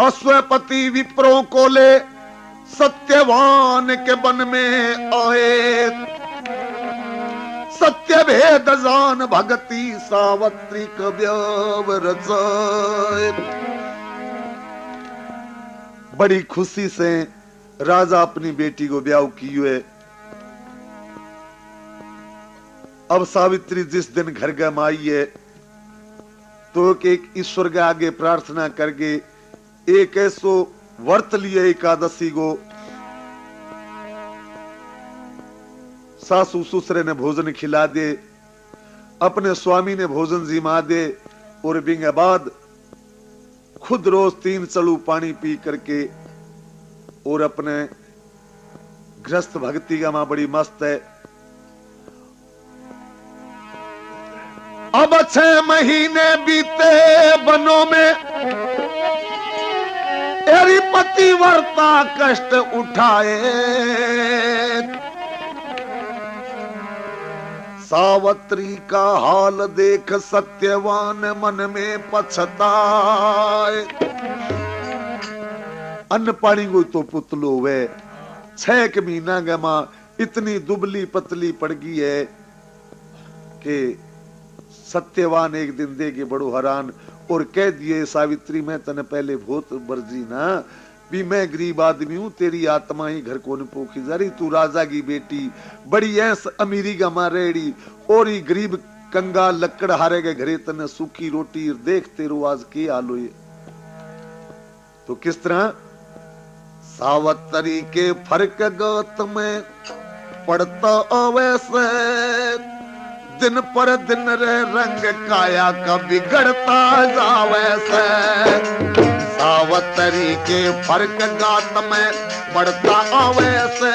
अश्वपति विप्रों को ले सत्यवान के वन में आए, सत्य भेद जान भगति सावित्री का ब्याह रचाए। बड़ी खुशी से राजा अपनी बेटी को ब्याह की हुए। अब सावित्री जिस दिन घर गम आई है तो एक ईश्वर के आगे प्रार्थना करके एक ऐसो व्रत लिए एकादशी को। सासू ससुरे ने भोजन खिला दे, अपने स्वामी ने भोजन जिमा दे, और बिंगे बाद खुद रोज 3 चलू पानी पी करके और अपने गृहस्थ भक्ति का मां बड़ी मस्त है। अब 6 महीने बीते वनों में, तेरी पतिव्रता कष्ट उठाए। सावित्री का हाल देख सत्यवान मन में पछताए। अन्न पानी को तो पुतलो वे 6 महीना के मां इतनी दुबली पतली पड़ गई है कि सत्यवान एक दिन देके बड़ो हैरान और कह दिए, सावित्री मैं तने पहले बहुत बरजी ना भी, मैं गरीब आदमी हूं, तेरी आत्मा ही घर को पोखी जा रही, तू राजा की बेटी बड़ी ऐस अमीरी का मारेड़ी, और ही गरीब कंगाल लकड़ हारे के घरे तने सूखी रोटी देख तेरो आज के आलो। ये तो किस तरह सावित्री के फर्क गत में पड़ता अवैसे, दिन पर दिन रे रंग काया का बिगड़ता जावे से। सावित्री के फर्क गात में पड़ता आवे से,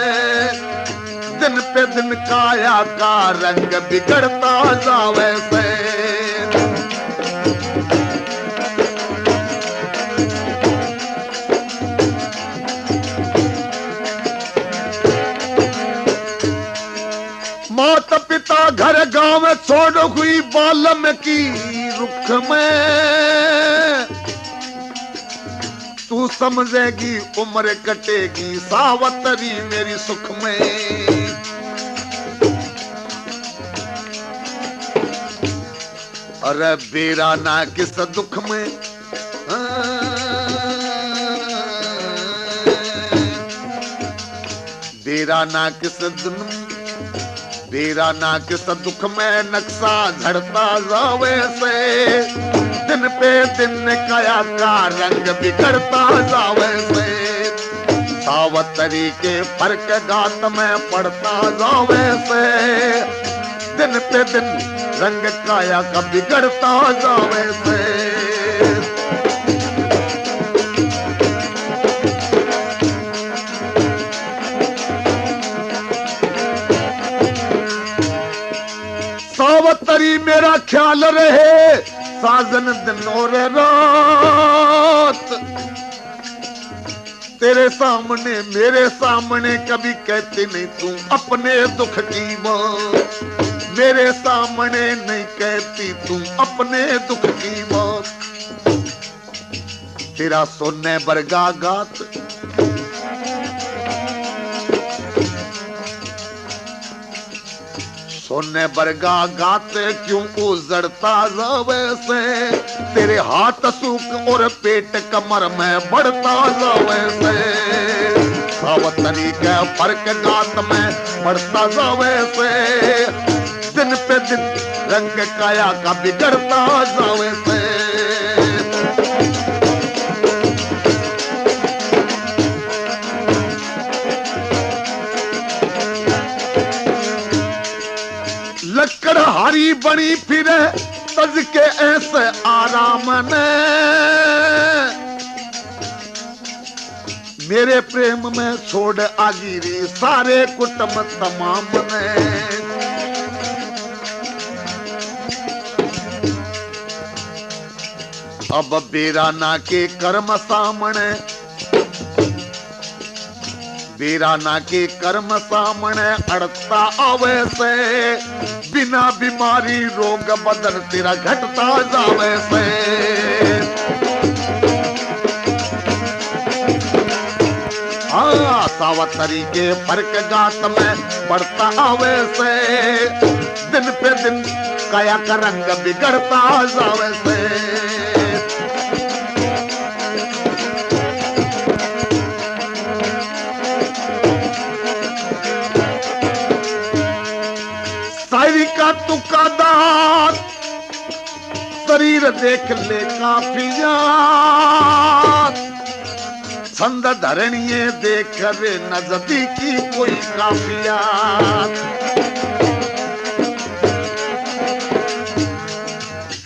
दिन पे दिन काया का रंग बिगड़ता जावे से। माता पिता घर गांव छोड़ हुई बालम की रुख में, तू समझेगी उम्र कटेगी सावित्री मेरी सुख में। अरे बेरा ना किस दुख में, बेरा ना किस दिन, बेरा ना किस दुख में नक्शा झड़ता जावे से, दिन पे दिन काया का रंग बिगड़ता जावे से। सावित्री के फर्क गात में पड़ता जावे से, दिन पे दिन रंग काया का बिगड़ता जावे से। सावित्री मेरा ख्याल रहे साजन दिन और रात, तेरे सामने मेरे सामने कभी कहती नहीं तू अपने दुख की बात, मेरे सामने नहीं कहती तू अपने दुख की बात। तेरा सोने बरगा गात, सोने बरगा गाते क्यों उजड़ता जावे से, तेरे हाथ सूख और पेट कमर में बढ़ता जावे से, सावतरी के फर्क गात में बढ़ता जावे से, दिन पे दिन रंग काया का बिगड़ता जावे से। लकड़ हारी बनी फिरे तज के ऐसे आराम ने, मेरे प्रेम में छोड़ आगिरी सारे कुटुंब तमाम ने, अब बेराना के कर्म सामने, वीराना के कर्म सामने अड़ता आवे से, बिना बीमारी रोग बदन तेरा घटता जावे से, हाँ सावतरी के फर्क गात में बढ़ता आवे से, दिन पे दिन काया का रंग बिगड़ता जावे से। का तुका दात शरीर देख ले काफिया, छंद धरणिये देख रे नजदीकी कोई काफिया,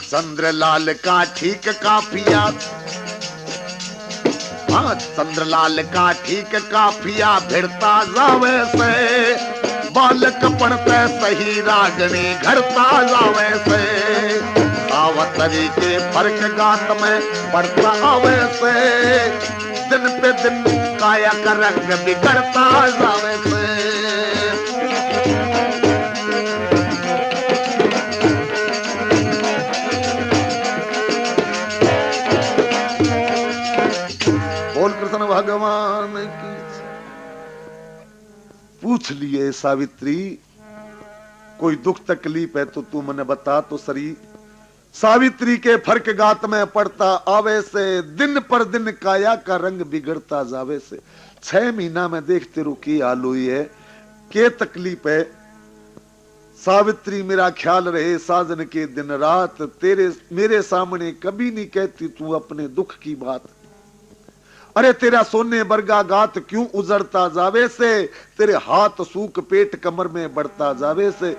चंद्रलाल का ठीक काफिया, हाँ चंद्रलाल का ठीक काफिया भिड़ता जावे से, बालक पढ़ते सही रागनी घरता जावे से, सावतरी के फर्क गात में बढ़ता आवे से, दिन पे दिन काया का रंग बिगड़ता जावे से। बोल कृष्ण भगवान की। पूछ लिए सावित्री कोई दुख तकलीफ है तो तू मने बता तो सरी। सावित्री के फर्क गात में पड़ता आवे से, दिन पर दिन काया का रंग बिगड़ता जावे से। 6 महीना में देखते रुकी हाल हुई है, के तकलीफ है। सावित्री मेरा ख्याल रहे साजन के दिन रात, तेरे मेरे सामने कभी नहीं कहती तू अपने दुख की बात। अरे तेरा सोने बरगा गात क्यों उजड़ता जावे से, तेरे हाथ सूख पेट कमर में बढ़ता जावे से।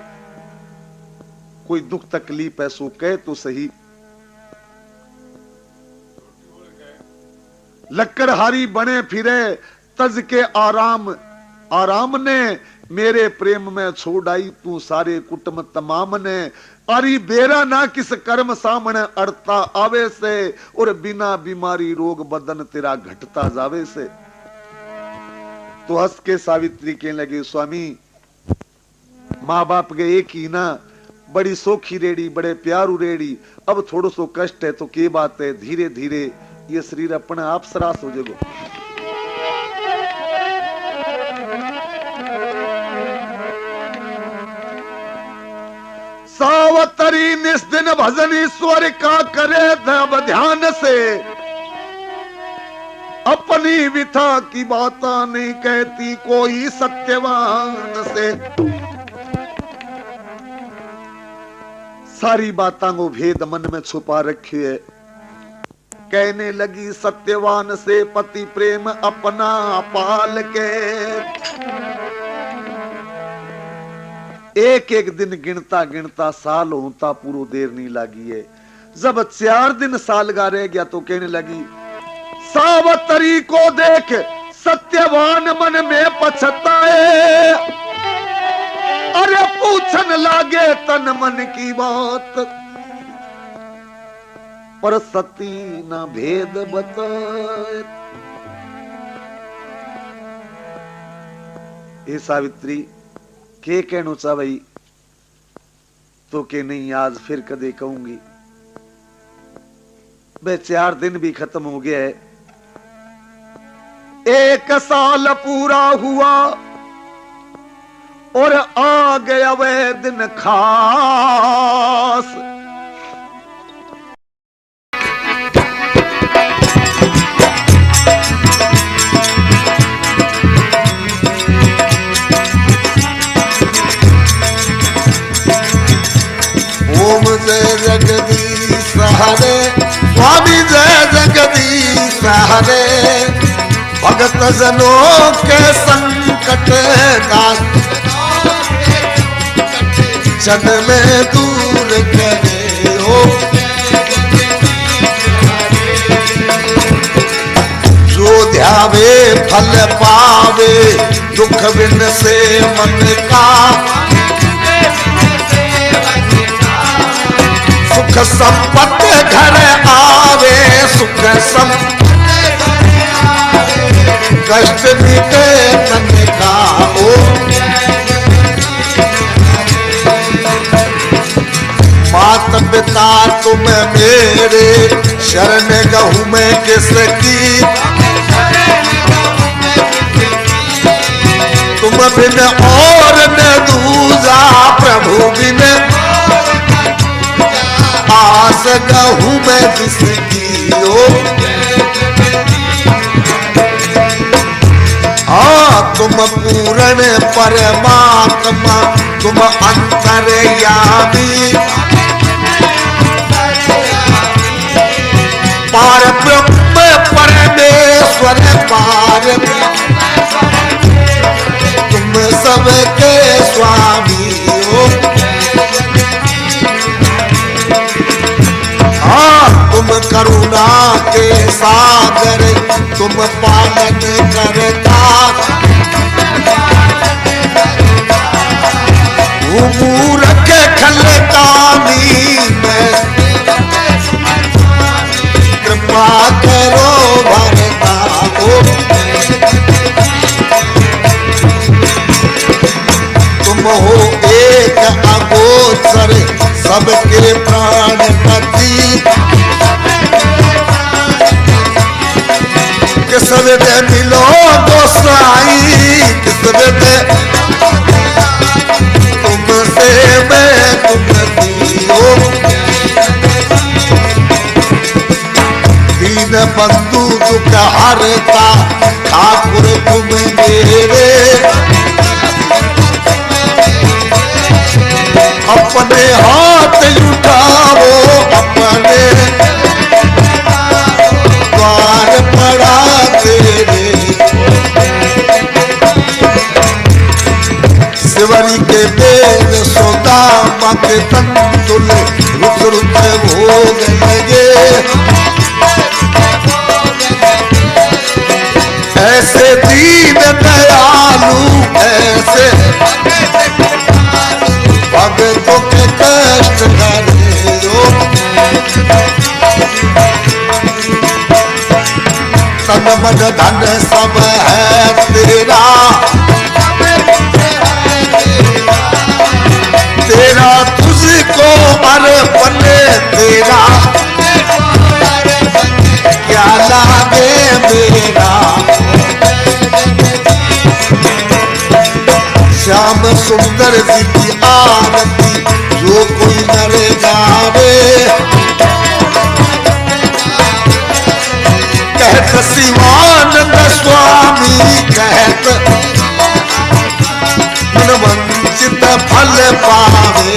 कोई दुख तकलीफ है सो कह तो सही। लक्कड़हारी बने फिरे तज के आराम, आराम ने मेरे प्रेम में छोड़ आई तू सारे कुटुंब तमाम ने। अरी बेरा ना किस कर्म सामने अड़ता आवे से, और बिना बीमारी रोग बदन तेरा घटता जावे से। तो हंस के सावित्री कहने लगी स्वामी माँ बाप के एक ही ना, बड़ी सोखी रेड़ी बड़े प्यारू रेड़ी, अब थोड़ो सो कष्ट है तो के बात है, धीरे धीरे ये शरीर अपने आप सरास हो जाएगा। सावतरी निस्दिन भजन ईश्वर का करे अब ध्यान से, अपनी विथा की बात नहीं कहती कोई सत्यवान से। सारी बातों को भेद मन में छुपा रखी है। कहने लगी सत्यवान से पति प्रेम अपना पाल के, एक एक दिन गिनता गिनता साल होता पूरो देर नहीं लगी है। जब 4 दिन साल गा रह गया तो कहने लगी सावतरी को देख सत्यवान मन में पछताए, अरे पूछन लागे तन मन की बात, पर सती न भेद बताए। हे सावित्री के कहना चा भाई तो के नहीं आज फिर कदे कहूंगी। बे 4 दिन भी खत्म हो गया है, 1 साल पूरा हुआ और आ गया वह दिन खास। ओम जय जगदीश हरे, स्वामी जय जगदीश हरे। भगत जनों के संकट नाश, जन में दूर करे हो। जो ध्यावे फल पावे, दुख बिन से मन का। सुख संपत्ति घर आवे, सुख संपत्ति कष्ट मिटे तन का हो। मात पिता तुम मेरे, शरण गहूं मैं किसकी। तुम बिन और न दूजा, प्रभु बिन आस गहूं मैं जिसकी हो। तुम पूर्ण परमात्मा, तुम अंतर्यामी। पार ब्रह्म परमेश्वर पार, तुम सबके स्वामी हो। तुम करुणा के सागर, तुम पालन करता। मूर्ख खलकामी में, कृपा करो भरता हो। तुम हो एक अगोचर, सबके प्राणपति। किस विधि मिलो गोसाई, किस विधि तुमसे मैं तुमती हो। दीन बंधु दुख हरता, ठाकुर तुम मेरे। अपने हाथ उठाओ, अपने द्वार पड़ा तेरे। शिवरी के वेद सोदामा के तंतुल, रुक रुक भोग लगे। ऐसे दीन दयालु, ऐसे भक्तों के कष्ट हरे हो। तन मन धन सब है तेरा, तेरा तुझको अर्पण तेरा। क्या लागे मेरा, श्याम सुंदर जी की आरती, जो कोई नर गावे। कहत शिवानंद स्वामी, कहत वंचित फल पावे।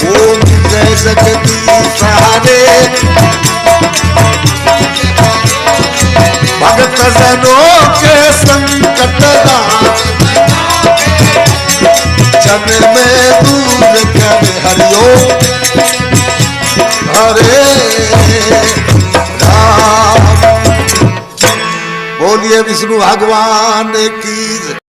ओम जय जगदीश हरे, भगत जनों के संकट नाश, जन में दूर करे हरिओ। हरे राम, बोलिए विष्णु भगवान की।